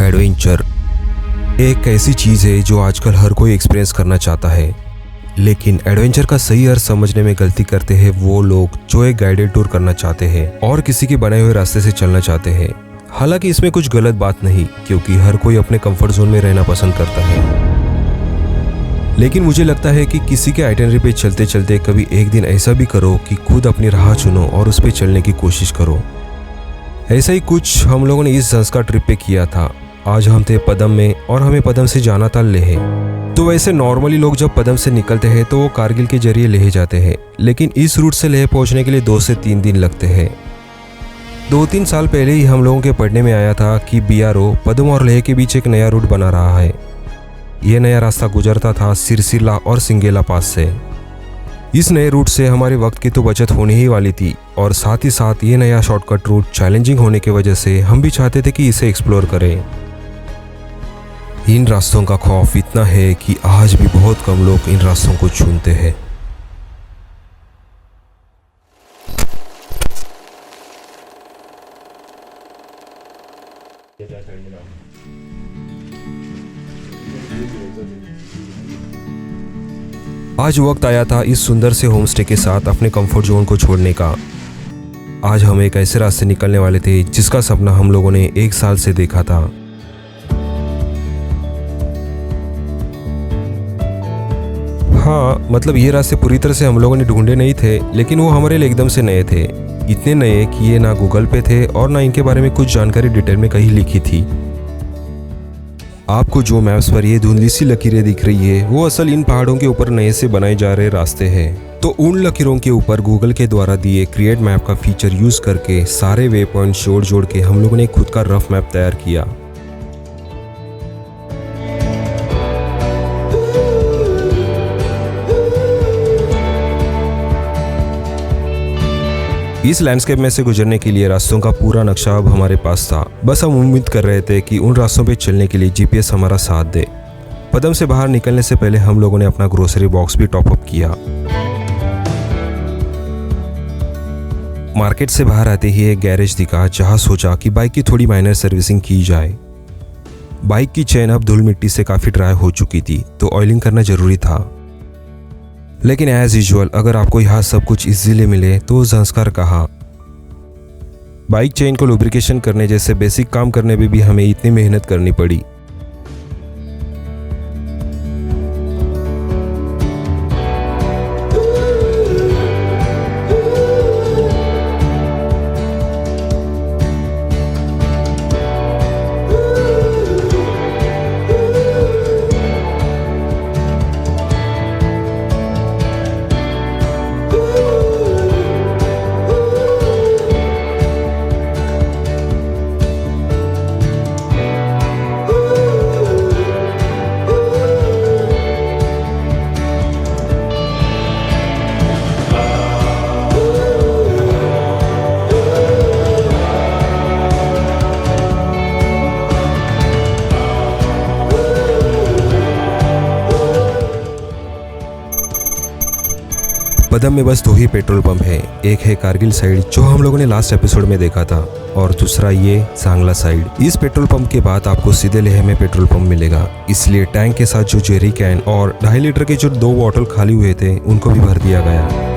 Adventure एक ऐसी चीज़ है जो आजकल हर कोई एक्सपीरियंस करना चाहता है, लेकिन एडवेंचर का सही अर्थ समझने में गलती करते हैं वो लोग जो एक गाइडेड टूर करना चाहते हैं और किसी के बनाए हुए रास्ते से चलना चाहते हैं। हालांकि इसमें कुछ गलत बात नहीं, क्योंकि हर कोई अपने कंफर्ट जोन में रहना पसंद करता है। लेकिन मुझे लगता है कि किसी के आइटनरी पे चलते चलते कभी एक दिन ऐसा भी करो कि खुद अपनी राह चुनो और उस पर चलने की कोशिश करो। ऐसा ही कुछ हम लोगों ने इस संस्कार ट्रिप पे किया था। आज हम थे पदम में और हमें पदम से जाना था लेह। तो वैसे नॉर्मली लोग जब पदम से निकलते हैं तो वो कारगिल के जरिए लेह जाते हैं, लेकिन इस रूट से लेह पहुंचने के लिए 2 से 3 दिन लगते हैं। 2-3 साल पहले ही हम लोगों के पढ़ने में आया था कि BRO पदम और लेह के बीच एक नया रूट बना रहा है। यह नया रास्ता गुजरता था सिरसिला और सिंगेला पास से। इस नए रूट से हमारे वक्त की तो बचत होने ही वाली थी, और साथ ही साथ ये नया शॉर्टकट रूट चैलेंजिंग होने की वजह से हम भी चाहते थे कि इसे एक्सप्लोर करें। इन रास्तों का खौफ इतना है कि आज भी बहुत कम लोग इन रास्तों को चुनते हैं। आज वक्त आया था इस सुंदर से होमस्टे के साथ अपने कंफर्ट जोन को छोड़ने का। आज हम एक ऐसे रास्ते निकलने वाले थे जिसका सपना हम लोगों ने 1 साल से देखा था। हाँ, मतलब ये रास्ते पूरी तरह से हम लोगों ने ढूंढे नहीं थे, लेकिन वो हमारे लिए एकदम से नए थे। इतने नए कि ये ना गूगल पे थे और ना इनके बारे में कुछ जानकारी डिटेल में कहीं लिखी थी। आपको जो मैप्स पर ये धुंधली सी लकीरें दिख रही है वो असल इन पहाड़ों के ऊपर नए से बनाए जा रहे रास्ते हैं। तो उन लकीरों के ऊपर गूगल के द्वारा दिए क्रिएट मैप का फीचर यूज करके सारे वे पॉइंट जोड़ के हम लोगों ने खुद का रफ मैप तैयार किया। इस लैंडस्केप में से गुजरने के लिए रास्तों का पूरा नक्शा अब हमारे पास था। बस हम उम्मीद कर रहे थे कि उन रास्तों पे चलने के लिए GPS हमारा साथ दे। पदम से बाहर निकलने से पहले हम लोगों ने अपना ग्रोसरी बॉक्स भी टॉप अप किया। मार्केट से बाहर आते ही एक गैरेज दिखा जहां सोचा कि बाइक की थोड़ी माइनर सर्विसिंग की जाए। बाइक की चेन अब धूल मिट्टी से काफी ड्राई हो चुकी थी, तो ऑयलिंग करना जरूरी था। लेकिन एज यूजुअल अगर आपको यहाँ सब कुछ इजीली मिले तो संस्कार कहा। बाइक चेन को लुब्रिकेशन करने जैसे बेसिक काम करने में भी हमें इतनी मेहनत करनी पड़ी। पदम में बस 2 ही पेट्रोल पंप है। एक है कारगिल साइड जो हम लोगों ने लास्ट एपिसोड में देखा था, और दूसरा ये सांगला साइड। इस पेट्रोल पंप के बाद आपको सीधे लेह में पेट्रोल पंप मिलेगा, इसलिए टैंक के साथ जो जेरी कैन और 2.5 लीटर के जो 2 बॉटल खाली हुए थे उनको भी भर दिया गया।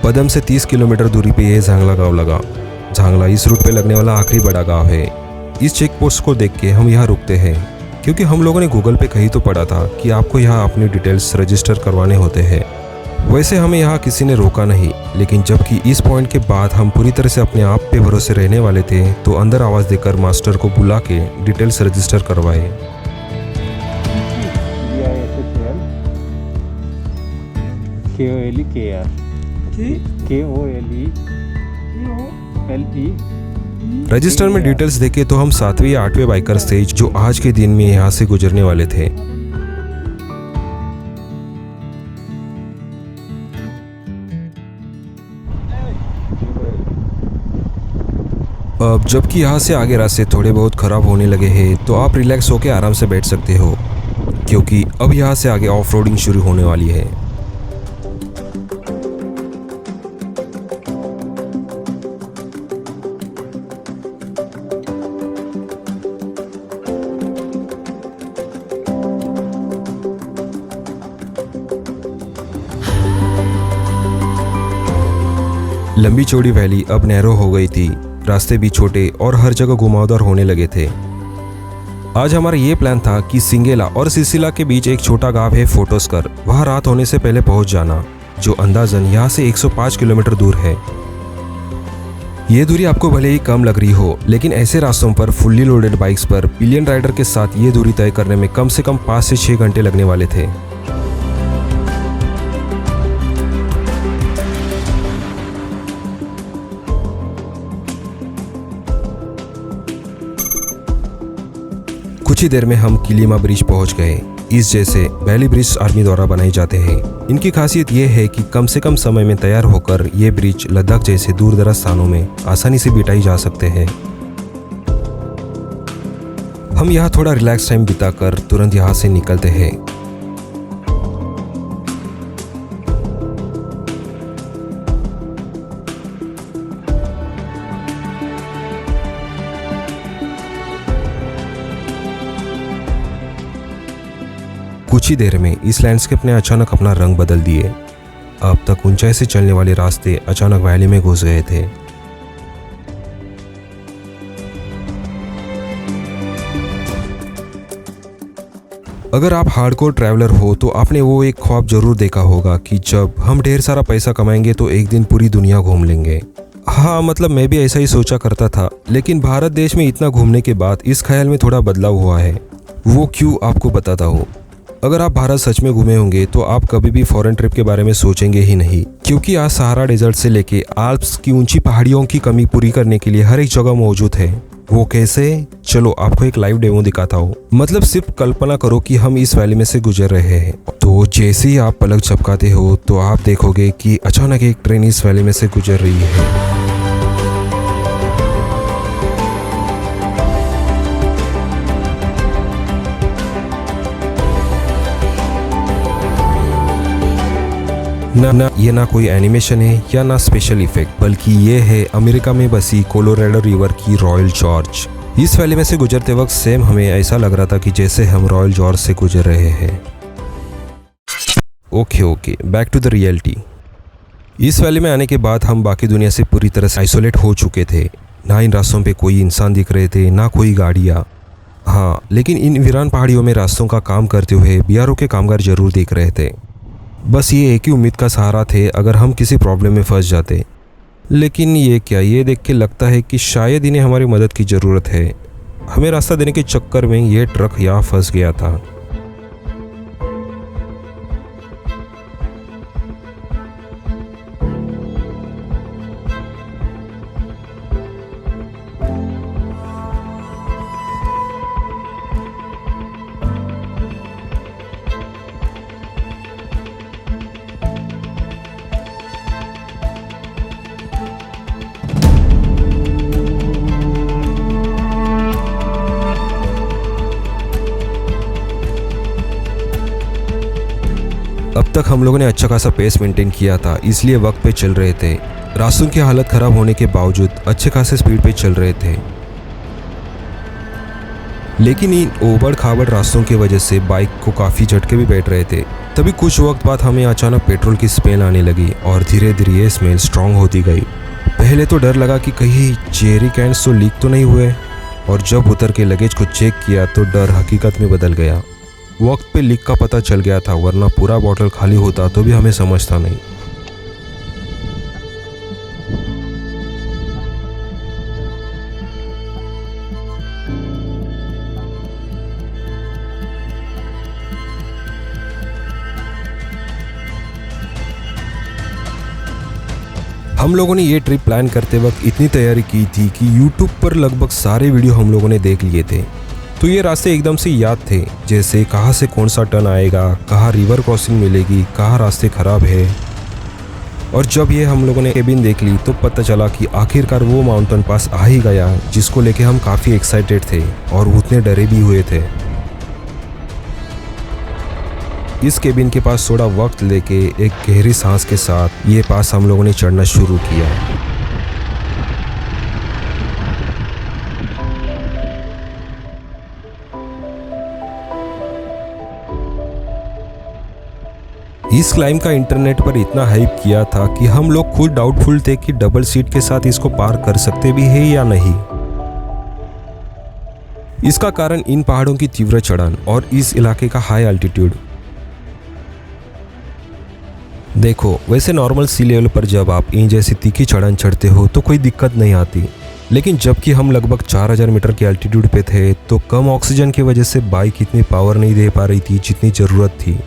पदम से 30 किलोमीटर दूरी पे यह झांगला गांव लगा। झांगला इस रूट पे लगने वाला आखिरी बड़ा गांव है। इस चेक पोस्ट को देख के हम यहाँ रुकते हैं, क्योंकि हम लोगों ने गूगल पे कहीं तो पढ़ा था कि आपको यहाँ अपनी डिटेल्स रजिस्टर करवाने होते हैं। वैसे हमें यहाँ किसी ने रोका नहीं, लेकिन जबकि इस पॉइंट के बाद हम पूरी तरह से अपने आप पे भरोसे रहने वाले थे, तो अंदर आवाज़ देकर मास्टर को बुला के डिटेल्स रजिस्टर करवाए। KOLEKR KOLELE रजिस्टर में डिटेल्स देखे तो हम 7वें या 8वें बाइकर्स थे जो आज के दिन में यहाँ से गुजरने वाले थे। अब जबकि यहाँ से आगे रास्ते थोड़े बहुत खराब होने लगे हैं तो आप रिलैक्स होकर आराम से बैठ सकते हो, क्योंकि अब यहाँ से आगे ऑफ रोडिंग शुरू होने वाली है। लंबी चौड़ी वैली अब नैरो हो गई थी, रास्ते भी छोटे और हर जगह घुमावदार होने लगे थे। आज हमारा ये प्लान था कि सिंगेला और सिसिला के बीच एक छोटा गांव है फोटोस्कर, वहां रात होने से पहले पहुंच जाना, जो अंदाजन यहाँ से 105 किलोमीटर दूर है। ये दूरी आपको भले ही कम लग रही हो, लेकिन ऐसे रास्तों पर फुल्ली लोडेड बाइक्स पर पिलियन राइडर के साथ ये दूरी तय करने में कम से कम 5 से 6 घंटे लगने वाले थे। कुछ ही देर में हम किलीमा ब्रिज पहुंच गए। इस जैसे वैली ब्रिज आर्मी द्वारा बनाए जाते हैं। इनकी खासियत यह है कि कम से कम समय में तैयार होकर ये ब्रिज लद्दाख जैसे दूर दराज स्थानों में आसानी से बिठाई जा सकते हैं। हम यहाँ थोड़ा रिलैक्स टाइम बिताकर तुरंत यहाँ से निकलते हैं। कुछ ही देर में इस लैंडस्केप ने अचानक अपना रंग बदल दिए। अब तक ऊंचाई से चलने वाले रास्ते अचानक वैली में घुस गए थे। अगर आप हार्डकोर ट्रैवलर हो तो आपने वो एक ख्वाब जरूर देखा होगा कि जब हम ढेर सारा पैसा कमाएंगे तो एक दिन पूरी दुनिया घूम लेंगे। हाँ, मतलब मैं भी ऐसा ही सोचा करता था, लेकिन भारत देश में इतना घूमने के बाद इस ख्याल में थोड़ा बदलाव हुआ है। वो क्यों, आपको बताता हूँ। अगर आप भारत सच में घूमे होंगे तो आप कभी भी फॉरेन ट्रिप के बारे में सोचेंगे ही नहीं, क्योंकि आज सहारा डेजर्ट से लेके आल्प्स की ऊंची पहाड़ियों की कमी पूरी करने के लिए हर एक जगह मौजूद है। वो कैसे? चलो आपको एक लाइव डेमो दिखाता हूँ। मतलब सिर्फ कल्पना करो कि हम इस वैली में से गुजर रहे हैं। तो जैसे ही आप पलक झपकाते हो तो आप देखोगे कि अचानक एक ट्रेन इस वैली में से गुजर रही है। ना ये ना कोई एनिमेशन है या ना स्पेशल इफेक्ट, बल्कि ये है अमेरिका में बसी कोलोराडो रिवर की रॉयल जॉर्ज। इस वैली में से गुजरते वक्त सेम हमें ऐसा लग रहा था कि जैसे हम रॉयल जॉर्ज से गुजर रहे हैं। Okay, back to the reality. इस वैली में आने के बाद हम बाकी दुनिया से पूरी तरह से आइसोलेट हो चुके थे। ना इन रास्तों पे कोई इंसान दिख रहे थे, ना कोई गाड़ियाँ। हाँ, लेकिन इन वीरान पहाड़ियों में रास्तों का काम करते हुए बीआरओ के कामगार जरूर दिख रहे थे। बस ये एक ही उम्मीद का सहारा थे अगर हम किसी प्रॉब्लम में फंस जाते। लेकिन ये क्या, ये देख के लगता है कि शायद इन्हें हमारी मदद की ज़रूरत है। हमें रास्ता देने के चक्कर में ये ट्रक यहाँ फंस गया था। अब तक हम लोगों ने अच्छा खासा पेस मेंटेन किया था, इसलिए वक्त पे चल रहे थे। रास्तों की हालत खराब होने के बावजूद अच्छे खासे स्पीड पे चल रहे थे। लेकिन इन ओबड़ खाबड़ रास्तों की वजह से बाइक को काफ़ी झटके भी बैठ रहे थे। तभी कुछ वक्त बाद हमें अचानक पेट्रोल की स्मेल आने लगी और धीरे धीरे ये स्मेल स्ट्रांग होती गई। पहले तो डर लगा कि कहीं जेरी कैंस तो लीक तो नहीं हुए, और जब उतर के लगेज को चेक किया तो डर हकीकत में बदल गया। वक्त पे लीक का पता चल गया था, वरना पूरा बॉटल खाली होता तो भी हमें समझता नहीं। हम लोगों ने ये ट्रिप प्लान करते वक्त इतनी तैयारी की थी कि यूट्यूब पर लगभग सारे वीडियो हम लोगों ने देख लिए थे, तो ये रास्ते एकदम से याद थे, जैसे कहाँ से कौन सा टर्न आएगा, कहाँ रिवर क्रॉसिंग मिलेगी, कहाँ रास्ते खराब है। और जब ये हम लोगों ने केबिन देख ली तो पता चला कि आखिरकार वो माउंटेन पास आ ही गया, जिसको लेके हम काफ़ी एक्साइटेड थे और उतने डरे भी हुए थे। इस केबिन के पास थोड़ा वक्त लेके एक गहरी सांस के साथ ये पास हम लोगों ने चढ़ना शुरू किया। इस क्लाइम का इंटरनेट पर इतना हाइप किया था कि हम लोग खुद डाउटफुल थे कि डबल सीट के साथ इसको पार कर सकते भी है या नहीं। इसका कारण इन पहाड़ों की तीव्र चढ़ान और इस इलाके का हाई एल्टीट्यूड। देखो, वैसे नॉर्मल सी लेवल पर जब आप इन जैसी तीखी चढ़ान चढ़ते हो तो कोई दिक्कत नहीं आती, लेकिन जबकि हम लगभग 4000 मीटर के एल्टीट्यूड पे थे तो कम ऑक्सीजन की वजह से बाइक इतनी पावर नहीं दे पा रही थी जितनी ज़रूरत थी।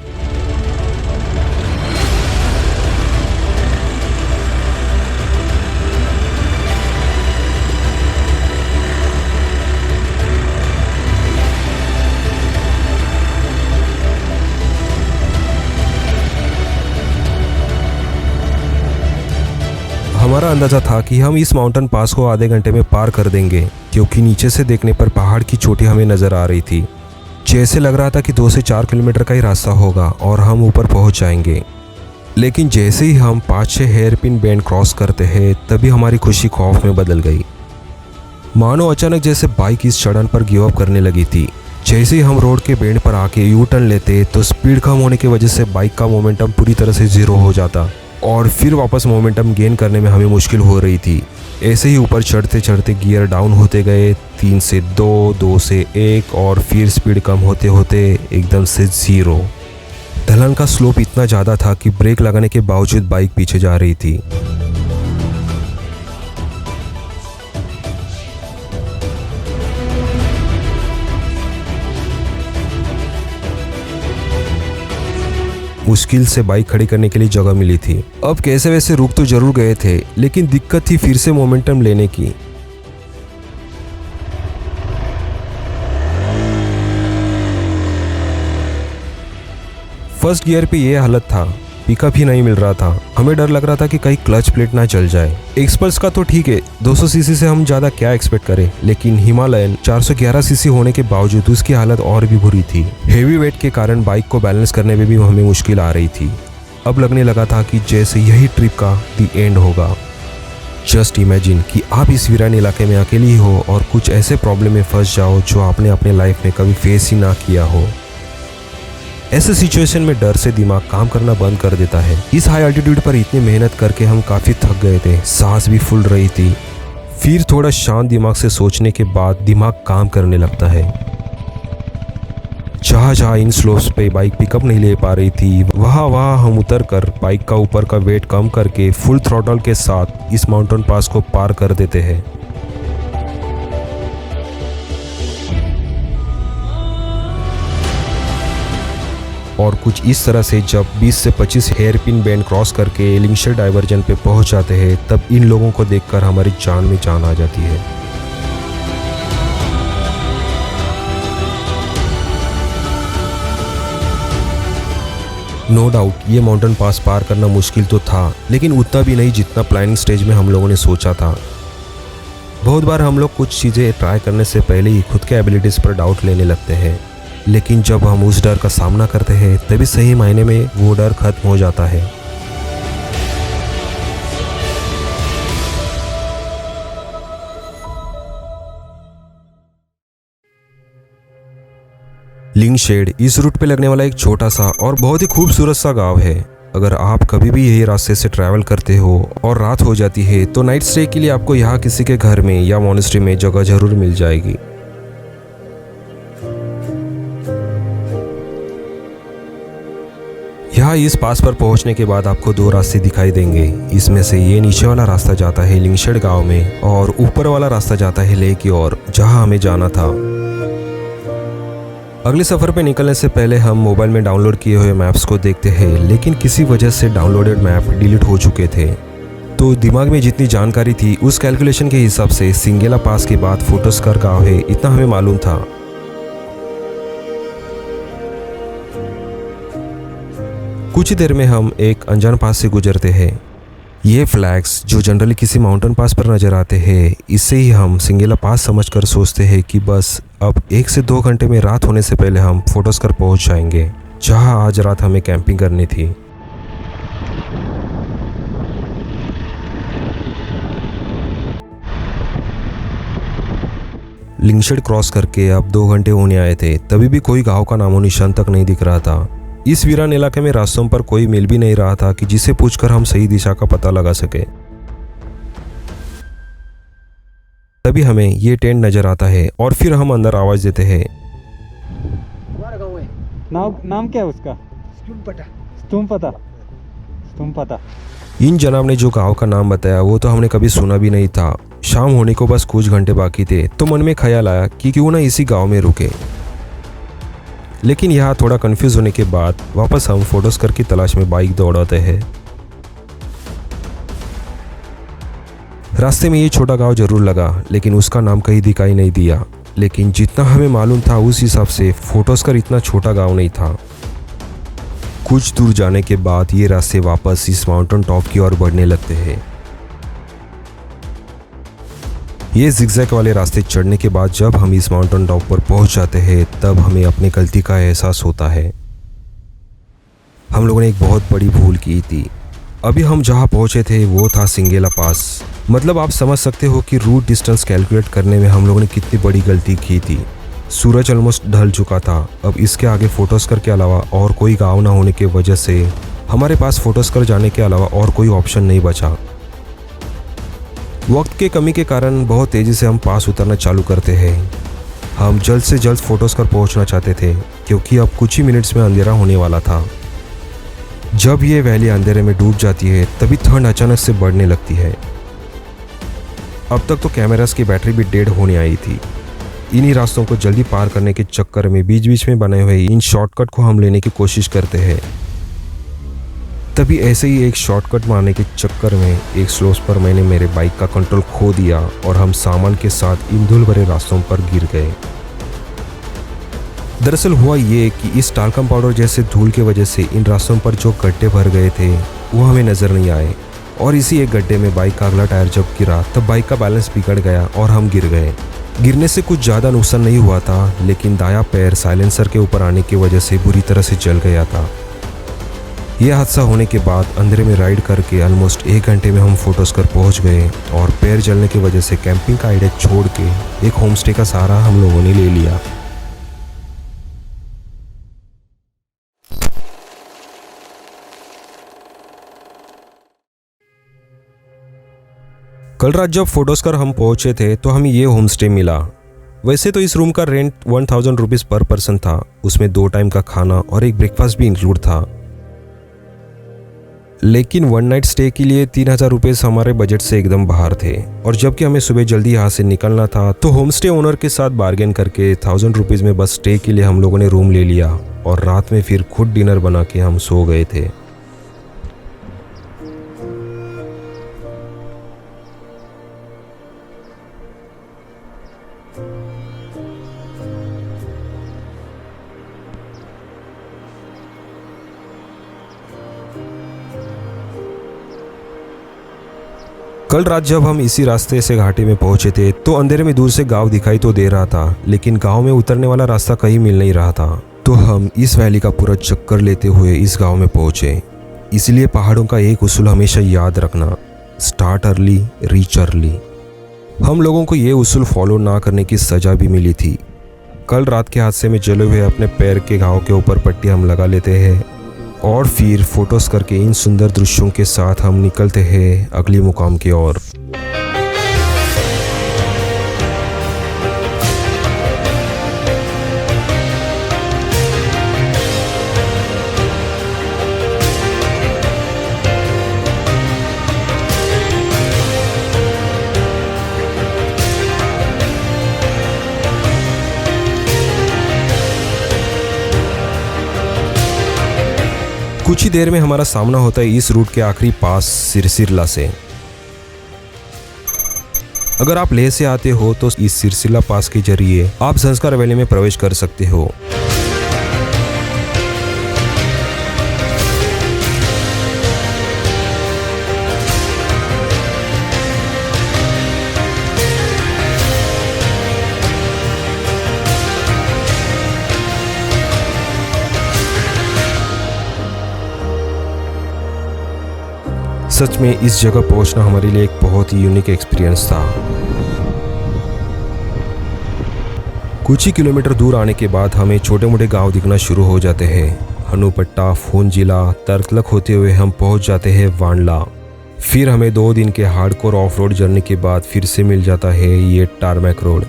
हमारा अंदाजा था कि हम इस माउंटेन पास को आधे घंटे में पार कर देंगे, क्योंकि नीचे से देखने पर पहाड़ की चोटी हमें नज़र आ रही थी। जैसे लग रहा था कि 2 से 4 किलोमीटर का ही रास्ता होगा और हम ऊपर पहुंच जाएंगे। लेकिन जैसे ही हम 5-6 हेयरपिन बैंड क्रॉस करते हैं तभी हमारी खुशी खौफ में बदल गई। मानो अचानक जैसे बाइक इस चढ़ान पर गिव अप करने लगी थी। जैसे ही हम रोड के बैंड पर आके यू टर्न लेते तो स्पीड कम होने की वजह से बाइक का मोमेंटम पूरी तरह से ज़ीरो हो जाता और फिर वापस मोमेंटम गेन करने में हमें मुश्किल हो रही थी। ऐसे ही ऊपर चढ़ते चढ़ते गियर डाउन होते गए, 3 से 2, 2 से 1 और फिर स्पीड कम होते होते एकदम से 0। ढलान का स्लोप इतना ज़्यादा था कि ब्रेक लगाने के बावजूद बाइक पीछे जा रही थी। मुश्किल से बाइक खड़ी करने के लिए जगह मिली थी। अब कैसे वैसे रुक तो जरूर गए थे, लेकिन दिक्कत थी फिर से मोमेंटम लेने की। फर्स्ट गियर पे ये हालत था, पिकअप ही नहीं मिल रहा था। हमें डर लग रहा था कि कहीं क्लच प्लेट ना चल जाए। एक्सपल्स का तो ठीक है, 200 सीसी से हम ज़्यादा क्या एक्सपेक्ट करें, लेकिन हिमालयन 411 सीसी होने के बावजूद उसकी हालत और भी बुरी थी। हेवी वेट के कारण बाइक को बैलेंस करने में भी हमें मुश्किल आ रही थी। अब लगने लगा था कि जैसे यही ट्रिप का दी एंड होगा। जस्ट इमेजिन कि आप इस वीरान इलाके में अकेली हो और कुछ ऐसे प्रॉब्लम में फंस जाओ जो आपने अपने लाइफ में कभी फेस ही ना किया हो। ऐसे सिचुएशन में डर से दिमाग काम करना बंद कर देता है। इस हाई एल्टीट्यूड पर इतनी मेहनत करके हम काफ़ी थक गए थे, सांस भी फूल रही थी। फिर थोड़ा शांत दिमाग से सोचने के बाद दिमाग काम करने लगता है। जहाँ जहाँ इन स्लोप्स पे बाइक पिकअप नहीं ले पा रही थी, वहाँ हम उतर कर बाइक का ऊपर का वेट कम करके फुल थ्रॉटल के साथ इस माउंटेन पास को पार कर देते हैं। और कुछ इस तरह से जब 20 से 25 हेयरपिन बैंड क्रॉस करके लिंगशर डाइवर्जन पे पहुंच जाते हैं, तब इन लोगों को देखकर हमारी जान में जान आ जाती है। नो डाउट ये माउंटेन पास पार करना मुश्किल तो था, लेकिन उतना भी नहीं जितना प्लानिंग स्टेज में हम लोगों ने सोचा था। बहुत बार हम लोग कुछ चीज़ें ट्राई करने से पहले ही खुद के एबिलिटीज़ पर डाउट लेने लगते हैं, लेकिन जब हम उस डर का सामना करते हैं तभी सही मायने में वो डर खत्म हो जाता है। लिंगशेड इस रूट पे लगने वाला एक छोटा सा और बहुत ही खूबसूरत सा गांव है। अगर आप कभी भी यही रास्ते से ट्रैवल करते हो और रात हो जाती है तो नाइट स्टे के लिए आपको यहाँ किसी के घर में या मोनेस्ट्री में जगह जरूर मिल जाएगी। यहाँ इस पास पर पहुँचने के बाद आपको 2 रास्ते दिखाई देंगे। इसमें से ये नीचे वाला रास्ता जाता है लिंगशेड गांव में और ऊपर वाला रास्ता जाता है लेह की ओर, जहाँ हमें जाना था। अगले सफ़र पे निकलने से पहले हम मोबाइल में डाउनलोड किए हुए मैप्स को देखते हैं, लेकिन किसी वजह से डाउनलोडेड मैप डिलीट हो चुके थे। तो दिमाग में जितनी जानकारी थी उस कैलकुलेशन के हिसाब से सिंगेला पास के बाद फोटोस्कर गांव है इतना हमें मालूम था। कुछ ही देर में हम एक अनजान पास से गुजरते हैं। ये फ्लैग्स जो जनरली किसी माउंटेन पास पर नजर आते हैं, इससे ही हम सिंगेला पास समझकर सोचते हैं कि बस अब 1 से 2 घंटे में रात होने से पहले हम फोटोस्कर पहुंच जाएंगे, जहां आज रात हमें कैंपिंग करनी थी। लिंगशेड क्रॉस करके अब 2 घंटे होने आए थे, तभी भी कोई गांव का नामो निशान तक नहीं दिख रहा था। इस वीरान इलाके में रास्तों पर कोई मिल भी नहीं रहा था कि जिसे पूछकर हम सही दिशा का पता लगा सके। तभी हमें ये टेंट नजर आता है और फिर हम अंदर आवाज देते हैं। नाम क्या है उसका? स्तूमपता। इन जनाब ने जो गांव का नाम बताया वो तो हमने कभी सुना भी नहीं था। शाम होने को बस कुछ घंटे बाकी थे तो मन में ख्याल आया कि क्यों ना इसी गांव में रुके। लेकिन यहाँ थोड़ा कंफ्यूज होने के बाद वापस हम फोटोस्कर की तलाश में बाइक दौड़ाते हैं। रास्ते में ये छोटा गांव जरूर लगा, लेकिन उसका नाम कहीं दिखाई नहीं दिया। लेकिन जितना हमें मालूम था उस हिसाब से फोटोस्कर इतना छोटा गांव नहीं था। कुछ दूर जाने के बाद ये रास्ते वापस इस माउंटेन टॉप की ओर बढ़ने लगते हैं। ये जिगजैग वाले रास्ते चढ़ने के बाद जब हम इस माउंटेन टॉप पर पहुंच जाते हैं तब हमें अपनी गलती का एहसास होता है। हम लोगों ने एक बहुत बड़ी भूल की थी। अभी हम जहां पहुंचे थे वो था सिंगेला पास। मतलब आप समझ सकते हो कि रूट डिस्टेंस कैलकुलेट करने में हम लोगों ने कितनी बड़ी गलती की थी। सूरज ऑलमोस्ट ढल चुका था। अब इसके आगे फोटोस्कर के अलावा और कोई गांव ना होने की वजह से हमारे पास फोटोस्कर जाने के अलावा और कोई ऑप्शन नहीं बचा। वक्त के कमी के कारण बहुत तेज़ी से हम पास उतरना चालू करते हैं। हम जल्द से जल्द फोटोस्कर पहुंचना चाहते थे क्योंकि अब कुछ ही मिनट्स में अंधेरा होने वाला था। जब ये वैली अंधेरे में डूब जाती है तभी ठंड अचानक से बढ़ने लगती है। अब तक तो कैमरास की बैटरी भी डेड होने आई थी। इन्हीं रास्तों को जल्दी पार करने के चक्कर में बीच बीच में बने हुए इन शॉर्टकट को हम लेने की कोशिश करते हैं। तभी ऐसे ही एक शॉर्टकट मारने के चक्कर में एक स्लोप पर मैंने मेरे बाइक का कंट्रोल खो दिया और हम सामान के साथ इन धूल भरे रास्तों पर गिर गए। दरअसल हुआ ये कि इस टाल्कम पाउडर जैसे धूल की वजह से इन रास्तों पर जो गड्ढे भर गए थे वो हमें नज़र नहीं आए और इसी एक गड्ढे में बाइक का अगला टायर जब गिरा तब बाइक का बैलेंस बिगड़ गया और हम गिर गए। गिरने से कुछ ज़्यादा नुकसान नहीं हुआ था, लेकिन दायां पैर साइलेंसर के ऊपर आने की वजह से बुरी तरह से जल गया था। यह हादसा होने के बाद अंधेरे में राइड करके ऑलमोस्ट 1 घंटे में हम फोटोस्कर पहुंच गए और पैर जलने की वजह से कैंपिंग का आइडिया छोड़ के एक होमस्टे का सहारा हम लोगों ने ले लिया। कल रात जब फोटोस्कर हम पहुंचे थे तो हमें ये होमस्टे मिला। वैसे तो इस रूम का रेंट 1000 रुपीज़ पर पर्सन था। उसमें 2 टाइम का खाना और एक ब्रेकफास्ट भी इंक्लूड था। लेकिन 1 नाइट स्टे के लिए 3000 रुपीज़ हमारे बजट से एकदम बाहर थे और जबकि हमें सुबह जल्दी यहाँ से निकलना था तो होमस्टे ओनर के साथ बार्गेन करके 1000 रुपीज़ में बस स्टे के लिए हम लोगों ने रूम ले लिया और रात में फिर खुद डिनर बना के हम सो गए थे। कल रात जब हम इसी रास्ते से घाटी में पहुंचे थे तो अंधेरे में दूर से गांव दिखाई तो दे रहा था, लेकिन गांव में उतरने वाला रास्ता कहीं मिल नहीं रहा था। तो हम इस वैली का पूरा चक्कर लेते हुए इस गांव में पहुंचे। इसलिए पहाड़ों का एक उसूल हमेशा याद रखना, स्टार्ट अर्ली रीच अर्ली। हम लोगों को ये उसूल फॉलो ना करने की सज़ा भी मिली थी। कल रात के हादसे में जले हुए अपने पैर के घाव के ऊपर पट्टी हम लगा लेते हैं और फिर फोटोस करके इन सुंदर दृश्यों के साथ हम निकलते हैं अगली मुकाम की ओर। कुछ ही देर में हमारा सामना होता है इस रूट के आखिरी पास सिरसिरला से। अगर आप लेह से आते हो तो इस सिरसिला पास के जरिए आप संस्कार वैली में प्रवेश कर सकते हो। सच में इस जगह पहुंचना हमारे लिए एक बहुत ही यूनिक एक्सपीरियंस था। कुछ ही किलोमीटर दूर आने के बाद हमें छोटे मोटे गांव दिखना शुरू हो जाते हैं। हनुपट्टा, फूंजिला, तरतलक होते हुए हम पहुंच जाते हैं वांडला। फिर हमें 2 दिन के हार्डकोर ऑफ रोड जर्नी के बाद फिर से मिल जाता है ये टारमैक रोड।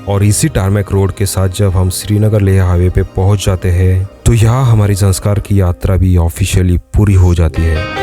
और इसी टारमैक रोड के साथ जब हम श्रीनगर लेह हाईवे पे पहुंच जाते हैं तो यहाँ हमारी संस्कार की यात्रा भी ऑफिशियली पूरी हो जाती है।